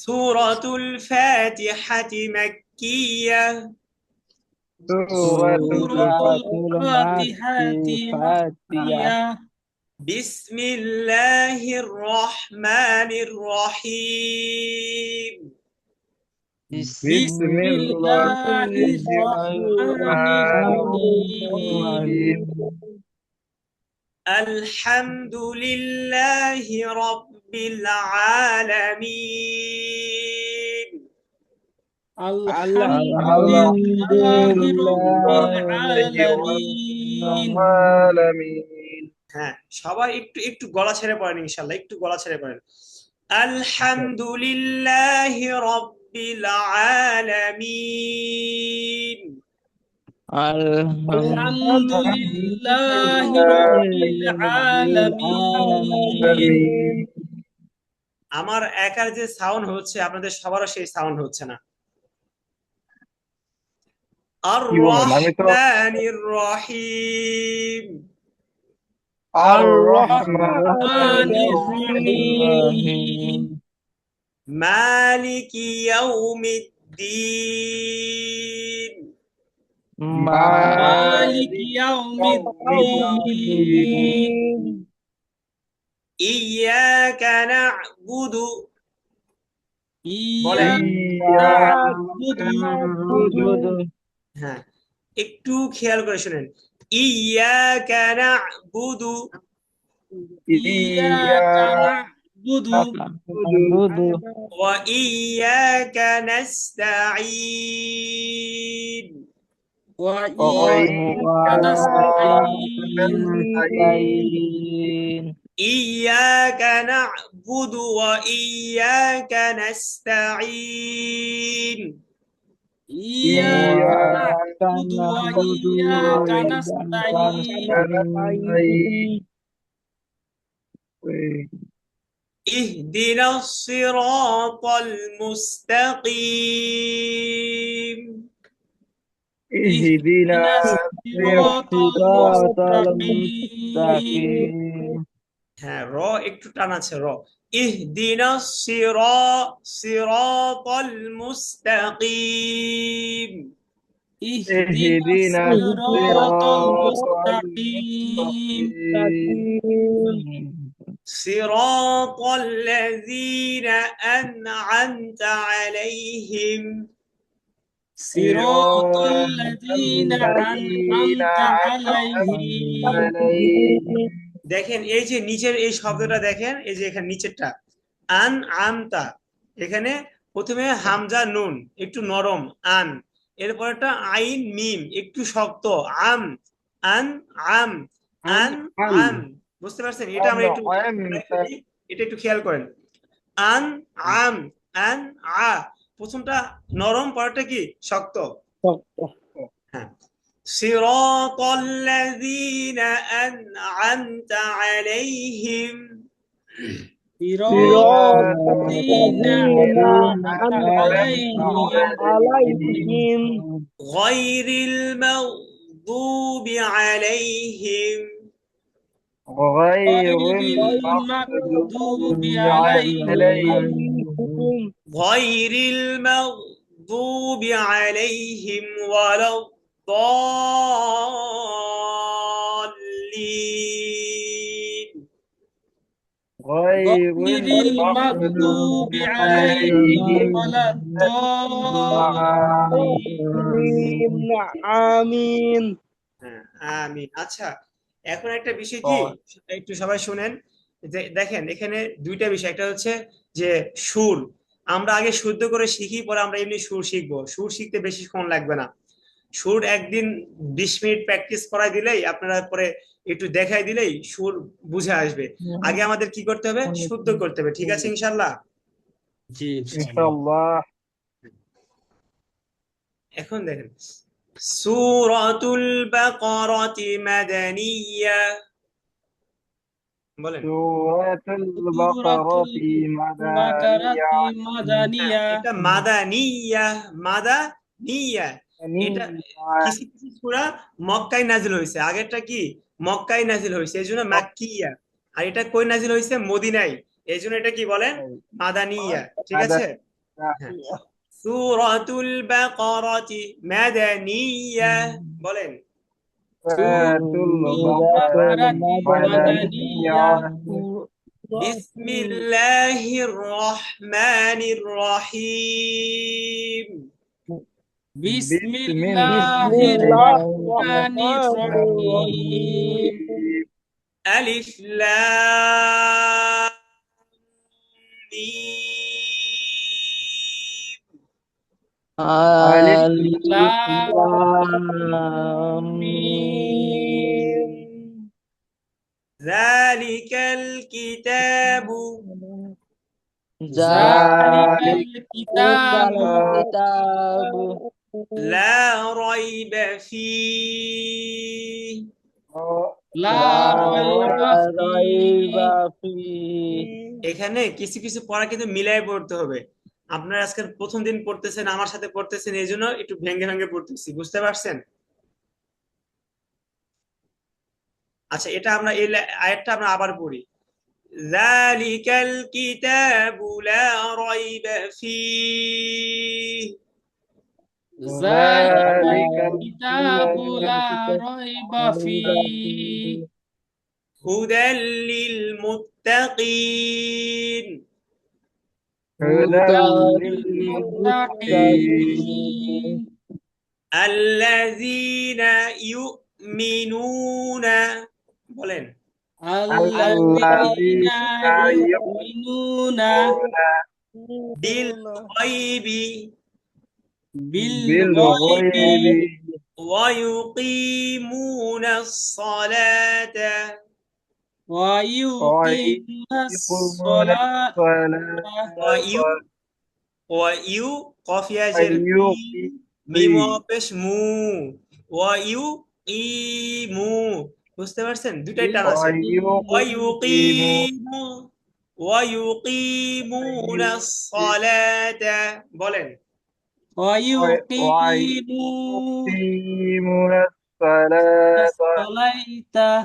সূরাতুল ফাতিহাতি মাক্কিয়া سورة سورة الفاتحة الفاتحة مكية. বিসমিল্লাহির রহমানির রহিম بسم بسم الله الله الرحمن الرحيم. الرحيم. আলহামদুলিল্লাহি রাব্বিল আলামিন الحمد الحمد لله رب لله رب العالمين. العالمين. হ্যাঁ, সবাই একটু একটু গলা ছেড়ে পড়েন ইনশাআল্লাহ, একটু গলা ছেড়ে পড়েন। আলহামদুলিল্লাহি রাব্বিল আলামিন الحمد لله رب العالمين. আমার একার যে সাউন্ড হচ্ছে আপনাদের সবারও সেই সাউন্ড হচ্ছে না। আর কি বলেন? আমি তো রহমানির রহিম الرحمن الرحمن الرحيم. মালিকি ইয়াউমিদ্দিন مالك يوم الدين. الدين. ইয়াকা না'বুদু বলেন। ইয়াকা না'বুদু হ্যাঁ, একটু খেয়াল করে শুনেন। ইয়াকা না'বুদু ইয়াকা না'বুদু ওয়া ইয়াকা নাস্তাঈন ওয়া ইয়াকা নাস্তাঈন ইয়াকা না'বুদু ওয়া ইয়াকা নাস্তাঈন ইয়াকা না'বুদু ওয়া ইয়াকা নাস্তাঈন اهدنا الصراط المستقيم اهدنا الصراط المستقيم হ্যাঁ, র একটু টান আছে র। اهدنا صراط المستقيم اهدنا اهدنا الصراط الصراط المستقيم المستقيم صراط الذين أنعمت عليهم صراط الذين أنعمت عليهم দেখেন এই যে নিচের এই শব্দটা দেখেন, এই যে এখানে নিচেরটা আন আমতা, এখানে প্রথমে হামজা নুন একটু নরম আন, এরপরটা আইন মিম একটু শক্ত আম আন আম আন আম, বুঝতে পারছেন? এটা আমরা একটু এটা একটু খেয়াল করেন। আন আম আন আ, প্রথমটা নরম, পরেরটা কি শক্ত। হ্যাঁ, صراط الذين أنعمت عليهم صراط الذين أنعمت عليهم غير المغضوب عليهم غير المغضوب عليهم غير المغضوب عليهم ولا الضالين غير غير المغضوب عليهم ولا الضالين আমিন। হ্যাঁ, আমিন। আচ্ছা, এখন একটা বিষয় কি একটু সবাই শুনেন, যে দেখেন এখানে দুইটা বিষয়, একটা হচ্ছে যে সুর, আমরা আগে শুদ্ধ করে শিখি, পরে আমরা এমনি সুর শিখবো। সুর শিখতে বেশিক্ষণ লাগবে না, সুর একদিন 20 মিনিট প্র্যাকটিস করাই দিলেই, আপনারা পরে একটু দেখাই দিলেই সুর বুঝে আসবে। আগে আমাদের কি করতে হবে? শুদ্ধ করতে হবে, ঠিক আছে ইনশাল্লাহ? জি ইনশাআল্লাহ। এখন দেখেন, সূরাতুল বাকারাতি মাদানিয়া বলেন। সূরাতুল বাকারাতি মাদানিয়া মাদানিয়া এটা মাদানিয়া, মাদানিয়া, এটা কিছু কিছু সূরা মক্কায় নাজিল হয়েছে, আগেরটা কি মক্কায় নাজিল হয়েছে, এই জন্য মাক্কিয়া। আর এটা কই নাজিল হয়েছে? মদিনায়, এই জন্য এটা কি বলেন? মাদানিয়া, ঠিক আছে? হ্যাঁ, সূরাতুল বাকারাতি মাদানিয়া বলেন। সূরাতুল বাকারাতি মাদানিয়া বিসমিল্লাহির রহমানির রহিম বিসমিল্লাহির রহমানির রহিম আলিফ লাম মিম আলিফ লাম মিম যালিকাল কিতাবু যালিকাল কিতাবু লা রাইবা ফীহ লা রাইবা ফীহ। এখানে কিছু কিছু পড়া কিন্তু মিলাই পড়তে হবে। আপনারা আজকে প্রথম দিন পড়তেছেন, আমার সাথে পড়তেছেন, এই জন্য একটু ভেঙে ভেঙে পড়তেছি, বুঝতে পারছেন? আচ্ছা, এটা আমরা এই আয়াতটা আমরা আবার পড়ি। যালিকাল কিতাবু লা রাইবা ফীহ যালিকাল কিতাবু লা রাইবা ফীহ হুদাল লিল للمتقين هدى للمتقين الذين يؤمنون বলেন الذين الذين يؤمنون بالغيب بالغيب بالغيب ويقيمون الصلاة ويقيمون ويقيمون الصلاة الصلاة ويو قافية جربي মিম পেশ মু ওয়ায়ুকিমু বুঝতে পারছেন দুটাই টান আছে ওয়ায়ুকিমু ওয়ায়ুকিমুনাস সালাতা বলেন ويقيمون الصلاة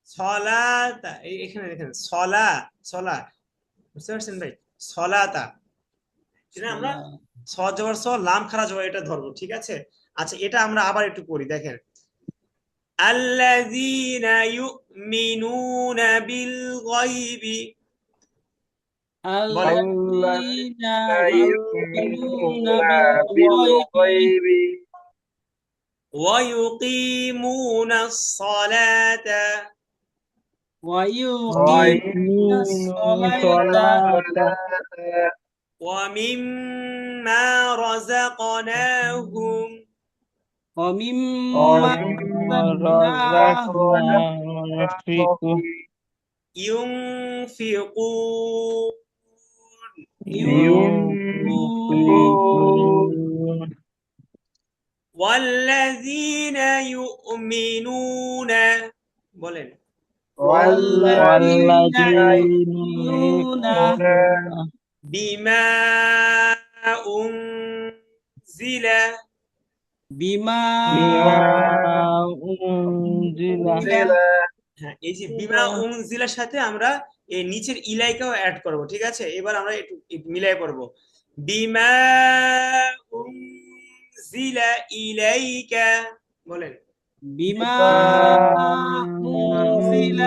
সালাতা এখানে দেখেন সলা সলা বুঝতে পারছেন ভাই সলাতা এটা আমরা সহজ জবর স লাম খারা জবর এটা ধরবো ঠিক আছে আচ্ছা এটা আমরা আবার একটু পড়ি দেখেন আল্লাযীনা ইউমিনুনা বিল গায়বি الذين يؤمنون بالغيب ويقيمون الصلاة ويقيمون الصلاة ومما رزقناهم ومما رزقناهم ينفقون والذين يؤمنون বলেন والذين يؤمنون بما أنزل بما أنزل হ্যাঁ এই যে বিমা উনজিলার সাথে আমরা এই নিচের ইলাইকাও অ্যাড করব ঠিক আছে এবার আমরা একটু মিলাই পড়ব বিমা উনজিলা ইলাইকা বলেন بما أنزل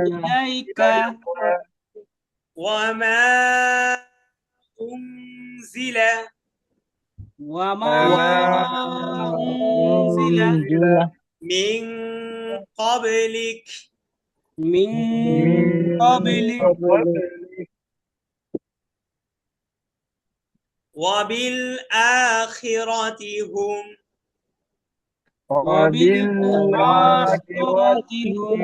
إليك ওয়ামা উনজিলা وما أنزل মিন قبلك من قبلك وبالآخرة هم وبالآخرة هم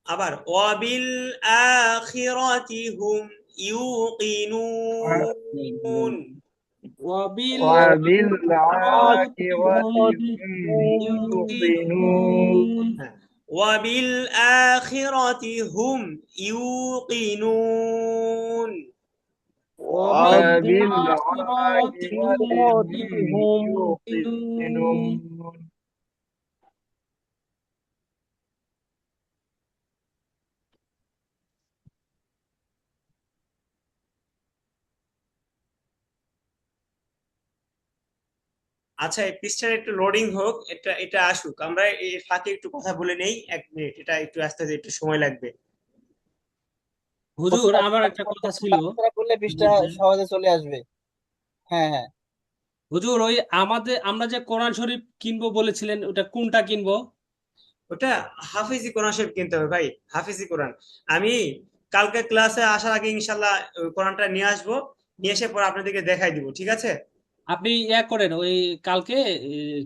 আবার وبالآخرة هم يوقنون وبالآخرة هم يوقنون وبالآخرة هم يوقنون وبالآخرة هم يوقنون আচ্ছা এই পৃষ্ঠার একটু লোডিং হোক এটা এটা আসুক আমরা এই ফাঁকে একটু কথা বলে নেই 1 মিনিট এটা একটু আসতে একটু সময় লাগবে হুজুর আমার একটা কথা ছিল করলে পৃষ্ঠা সহজে চলে আসবে। হ্যাঁ হ্যাঁ হুজুর ওই আমরা যে কোরআন শরীফ কিনবো বলেছিলেন ওটা কোনটা কিনবো ওটা হাফিজি কোরআন শরীফ কিনতে হবে ভাই হাফিজি কোরআন আমি কালকে ক্লাসে আসার আগে ইনশাল্লাহ ওই কোরআনটা নিয়ে আসবো নিয়ে এসে পরে আপনাদেরকে দেখাই দিব ঠিক আছে আপনি করেন ওই কালকে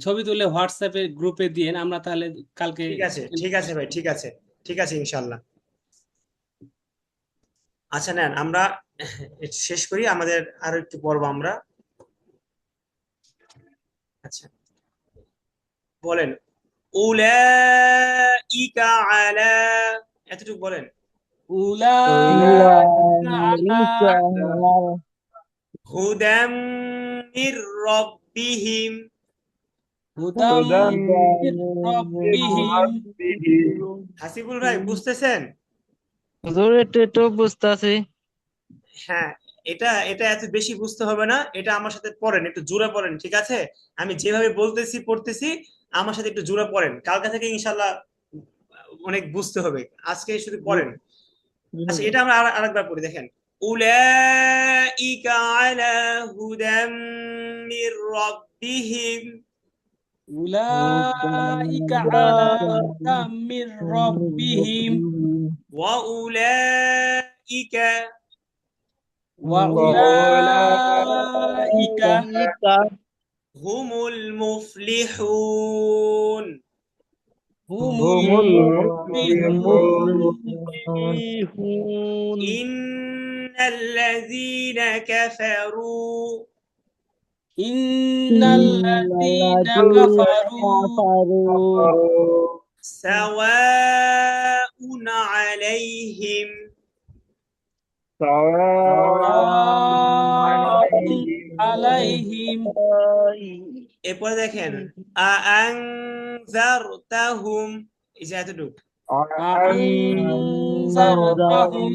ছবি তুলে হোয়াটসঅ্যাপে গ্রুপে দিয়েন আমরা তাহলে কালকে ঠিক আছে ভাই ঠিক আছে ইনশাল্লাহ আচ্ছা নেন আমরা শেষ করি আমাদের আরো একটু পড়বো আমরা আচ্ছা বলেন উলাইকা আলা এতটুকু বলেন উলাইকা হুদাম মির রাব্বিহিম হুদাম মির রাব্বিহিম হাসিবুল ভাই বুঝতেছেন হুজুর একটু বুঝতাছি হ্যাঁ এটা এটা এত বেশি বুঝতে হবে না এটা আমার সাথে পড়েন একটু জোরে পড়েন ঠিক আছে আমি যেভাবে বলতেছি পড়তেছি আমার সাথে একটু জোরে পড়েন কালকে থেকে ইনশাল্লাহ অনেক বুঝতে হবে আজকে শুধু পড়েন আচ্ছা এটা আমরা আরেকবার পড়ি দেখেন উলাইকা আলা হুদাম মির রাব্বিহিম উলাইকা আলা হুদাম মির রাব্বিহিম ওয়া উলাইকা ওয়া উলাইকা হুমুল মুফলিহুন হুমুল হুমুল মুফলিহুন ইন্নাল্লাযীনা কাফারু ইন্নাল্লাযীনা কাফারু সাওয়াউন আলাইহিম সাওয়াউন আলাইহিম এরপরে দেখেন আনজারতাহুম এই যে এতটুকু আনজারতাহুম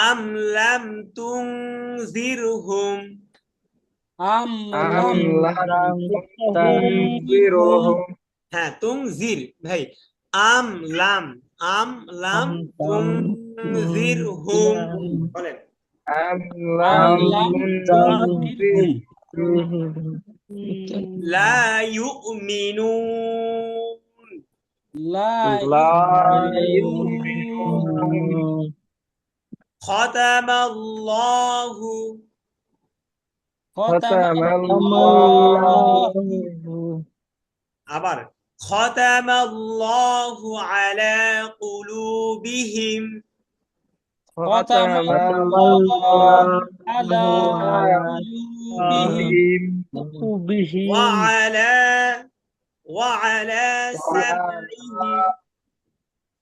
আম লাম তুনজিরহুম আম আম লাম লাম তুনজিরহুম তুনজিরহুম হ্যাঁ তুনজির ভাই আম লাম তুনজিরহুম বলেন আম আম লাম লাম তুনজিরহুম তুনজিরহুম লা ইউমিনুন লা লা ইউমিনুন ইউমিনুন খাতামাল্লাহু খাতামাল্লাহু আবার খাতামাল্লাহু আলা কুলুবিহিম খাতামাল্লাহু আলা কুলুবিহিম কুলুবিহিম وعلى وعلى سمعهم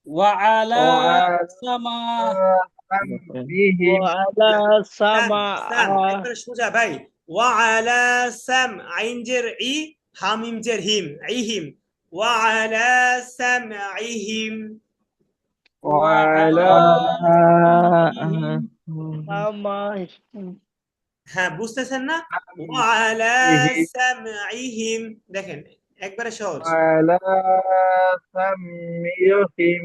ওয়া আলা وعلى সামা'ihim سم একবারে সোজা ভাই وعلى سمعهم جر ই হামিম জের হিম ইহিম وعلى سمعهم وعلى হ্যাঁ বুঝতেছেন না وعلى سمعهم দেখেন একবারে সহজ وعلى سمعهم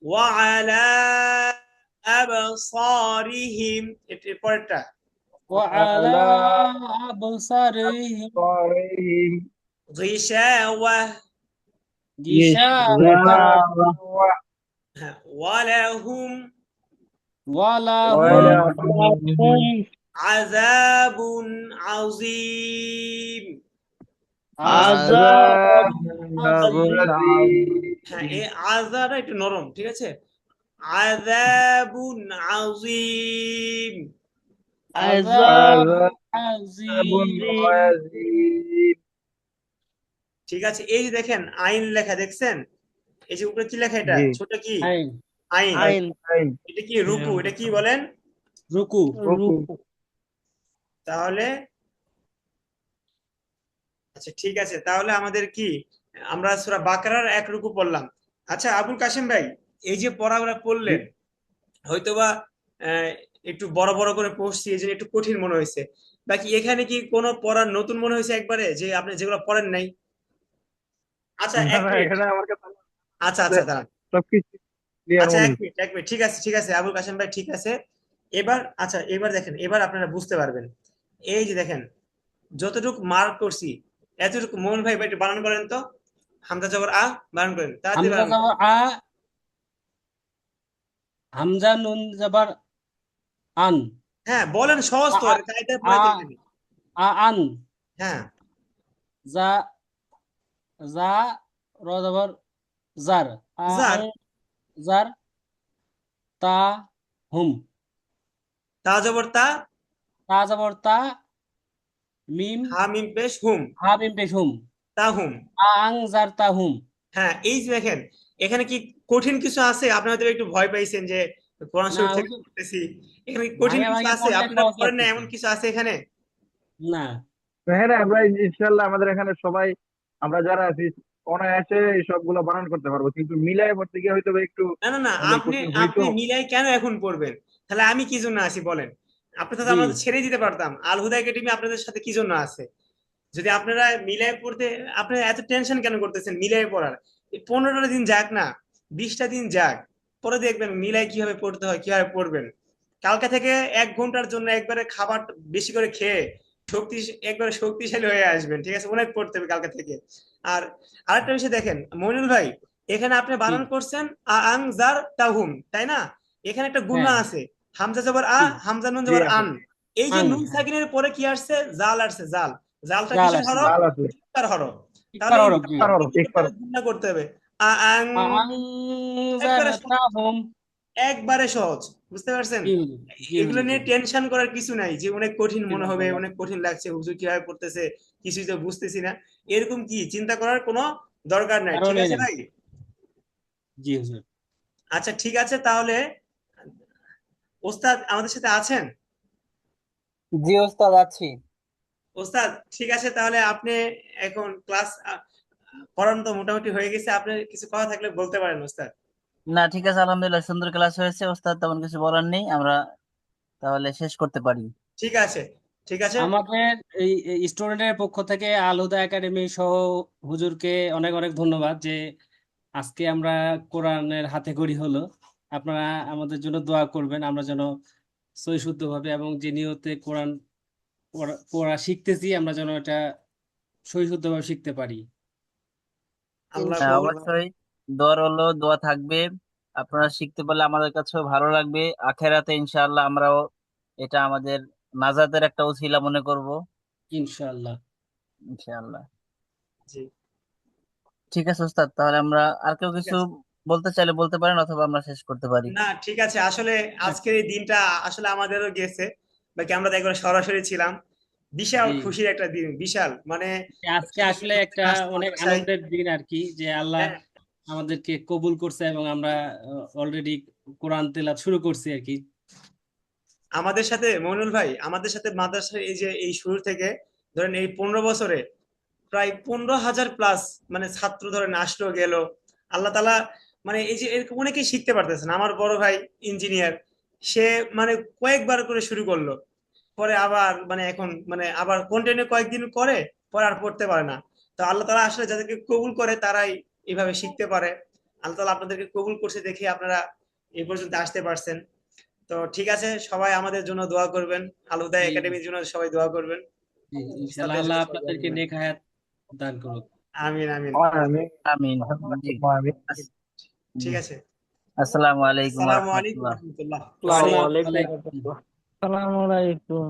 وعلى أبصارهم এর পরেরটা ওয়া আলা আবসারিহিম أبصارهم غشاوة গিশাওয়া ولهم ওয়ালাহুম عذاب عظيم عذاب আযাব হ্যাঁ এই আযাব একটু নরম ঠিক আছে আযাবুন আযীম আযাব عذاب আযীম عظيم ঠিক আছে এই যে দেখেন আইন লেখা দেখছেন এই যে উপরে কি লেখা এটা জি। ছোট কি আইন আইন আইন এটা কি রুকু এটা কি বলেন রুকু রুকু তাহলে আচ্ছা ঠিক আছে তাহলে আমাদের কি আমরা সূরা বাকারার এক রুকু পড়লাম আচ্ছা আবুল কাশেম ভাই এই যে পড়াগুলো পড়লেন হয়তোবা একটু বড় বড় করে পড়ছি এই জন্য একটু কঠিন মনে হয়েছে বাকি এখানে কি কোনো পড়ার নতুন মনে হয়েছে একবারে যে আপনি যেগুলো পড়েন নাই আচ্ছা এক মিনিট এখানে আমার কাছে আচ্ছা আচ্ছা দাঁড়ান সবকিছু ক্লিয়ার আচ্ছা মনে এক মিনিট ঠিক আছে আবুল কাশেম ভাই ঠিক আছে এবার আচ্ছা এবার দেখেন এবার আপনারা বুঝতে পারবেন এই যে দেখেন যতটুকু মার্ক করছি এতটুকু মোহন ভাই একটু বানান করেন তো হামজা জবর আ বানান করেন তাড়াতাড়ি হামজা বানান জবর আ হামজা নুন জবর আন হ্যাঁ বলেন সহজ তো কায়দা পড়াইতে এখানে আন হ্যাঁ জা জা র জবর জার জার। জার তা হুম তা জবর তা তা জবর তা মিম হা মিম পেশ হুম হা মিম পেশ হুম তা হুম আং জার তা হুম হ্যাঁ এই যে দেখেন এখানে কি কঠিন কিছু আছে আপনারা হয়তো একটু ভয় পাইছেন যে কোরআন না শরীফ থেকে হুজুর, পড়তেছি এখানে কি কঠিন ভাগে কিছু ভাগে আছে পড়লে আপনারা সহজ পড়েন না লাগতেছে এমন কিছু আছে এখানে না হ্যাঁ না আমরা ইনশাল্লাহ আমাদের এখানে সবাই আমরা যারা আছি অনায়াসে এই সবগুলো বানান করতে পারবো কিন্তু মিলাই পড়তে গিয়ে হয়তো বা একটু না না না আমাদের আপনি কঠিন হইতো আপনি মিলাই কেন এখন পড়বেন তাহলে আমি কি জন্য আছি বলেন আপনি তো জি আমরা ছেড়ে দিতে পারতাম আল হুদা একাডেমি আপনাদের সাথে কি জন্য আছে যদি আপনারা মিলাই পড়তে আপনারা এত টেনশন কেন করতেছেন মিলাই পড়ার এই 15টা দিন যাক না 20টা দিন যাক পরে দেখবেন মিলাই কিভাবে পড়তে হয়, কিভাবে পড়বেন। কালকে থেকে 1 ঘন্টার জন্য একবারে খাবার বেশি করে খেয়ে একবারে শক্তিশালী হয়ে আসবেন, ঠিক আছে? অনেক পড়তে হবে কালকে থেকে। আর আরেকটা বিষয় দেখেন মইনুল ভাই, এখানে আপনি জি বানান করছেন আং জার তাহুম, তাই না? এখানে একটা গুণা হ্যাঁ আছে, হামজা জবর আ, জি হামজা নুন জি জবর আপু, আন। এই যে আং নুন হ্যাঁ সাকিনের পরে কি আসছে? জাল আসছে, জাল। জালটা জাল কিসের আসছে হরফ? জাল ভালো আছে। ইফতার হরফ। তাহলে ইকবার এই হরফ জি ইফতার হরফ, কি করতে ইফতার। হবে? গুণা করতে হবে। আং, আনজার একবারে সহজ, তাহুম একবারে সহজ, বুঝতে পারছেন? জি জি এগুলো হুজুর জি নিয়ে টেনশন করার কিছু নাই যে অনেক কঠিন জি মনে হবে, হুজুর অনেক কঠিন লাগছে, হুজুর কিভাবে পড়তেছে, কিছুই তো বুঝতেছি না, এরকম কি চিন্তা করার কোনো দরকার নাই, ঠিক কারণে আছে নাই ভাই? জি হুজুর আচ্ছা ঠিক আছে তাহলে, ওস্তাদ আমাদের সাথে আছেন? জি ওস্তাদ আছি। ওস্তাদ ঠিক আছে তাহলে, আপনি এখন ক্লাস পড়ানো তো মোটামুটি হয়ে গেছে, আপনি কিছু কথা থাকলে বলতে পারেন ওস্তাদ। না ঠিক আছে, আলহামদুলিল্লাহ সুন্দর ক্লাস হয়েছে ওস্তাদ, তেমন কিছু বলার নেই, আমরা তাহলে শেষ করতে পারি। ঠিক আছে, ঠিক আছে। আমাদের এই স্টুডেন্টের পক্ষ থেকে আলহুদা একাডেমি সহ হুজুরকে অনেক অনেক ধন্যবাদ যে আজকে আমরা কোরআনের হাতে খড়ি হলো। আপনারা আমাদের জন্য দোয়া করবেন, আমরা যেন সহি শুদ্ধভাবে এবং যে নিয়তে কোরআন পড়া শিখতেছি আমরা যেন এটা সহি শুদ্ধভাবে শিখতে পারি। আল্লাহ হ্যাঁ কবুল। অবশ্যই, দোয়া হলো, দোয়া থাকবে। আপনারা শিখতে পারলে আমাদের কাছেও ভালো লাগবে, আখেরাতে ইনশাআল্লাহ আমরাও এটা আমাদের নাজাতের একটা উসিলা মনে করব ইনশাআল্লাহ। ইনশাআল্লাহ। জি, ঠিক আছে ওস্তাদ, তাহলে আমরা আর কেউ ঠিক কিছু আছে। বলতে চাইলে বলতে পারেন, অথবা আমরা শেষ করতে পারি। না ঠিক আছে, আসলে আজকের এই দিনটা আসলে আমাদেরও গেছে, বাকি আমরা তো একবার সরাসরি ছিলাম। বিশাল জি খুশির একটা দিন, বিশাল মানে আজকে আসলে একটা আসতে অনেক মাদ্রাসায়। আনন্দের দিন আর কি, যে আল্লাহ হ্যাঁ, আমাদেরকে কবুল করছে এবং আমরা অলরেডি কোরআন তেলাওয়াত শুরু করছি আর কি। আমাদের সাথে মইনুল ভাই, আমাদের সাথে মাদ্রাসার এই যে এই শুরু থেকে ধরেন এই 15 বছরে প্রায় 15,000 প্লাস মানে ছাত্র ধরেন আসলো গেল। আল্লাহ তালা মানে এই যে এরকম অনেকেই শিখতে পারতেছেন। আমার বড় ভাই ইঞ্জিনিয়ার, সে মানে কয়েকবার করে শুরু করলো, পরে আবার মানে এখন মানে আবার কন্টিনিউ কয়েকদিন করে, পরে আর পড়তে পারে না। তো আল্লাহ তালা আসলে যাদেরকে কবুল করে তারাই এইভাবে শিখতে পারে। আল্লাহ তালা আপনাদেরকে কবুল করছে দেখে আপনারা এই পর্যন্ত আসতে পারছেন। তো ঠিক আছে, সবাই আমাদের জন্য দোয়া করবেন, আলুদা জি একাডেমির জন্য সবাই দোয়া করবেন, জি ইনশাআল্লাহ উস্তাদের আল্লাহ জন্য সবাই দোয়া আপনাদেরকে করবেন। নেক হায়াত দান করুক। আমিন আমিন। আমি আমিন। জি। আমি আস- জি। ঠিক আছে। আসসালামু আলাইকুম আসসালামু আলাইকুম রহমতুল্লাহ। রহমতুল্লাহ। আসসালামু আসসালামু আলাইকুম আলাইকুম। রহমতুল্লাহ। আসসালামু আলাইকুম।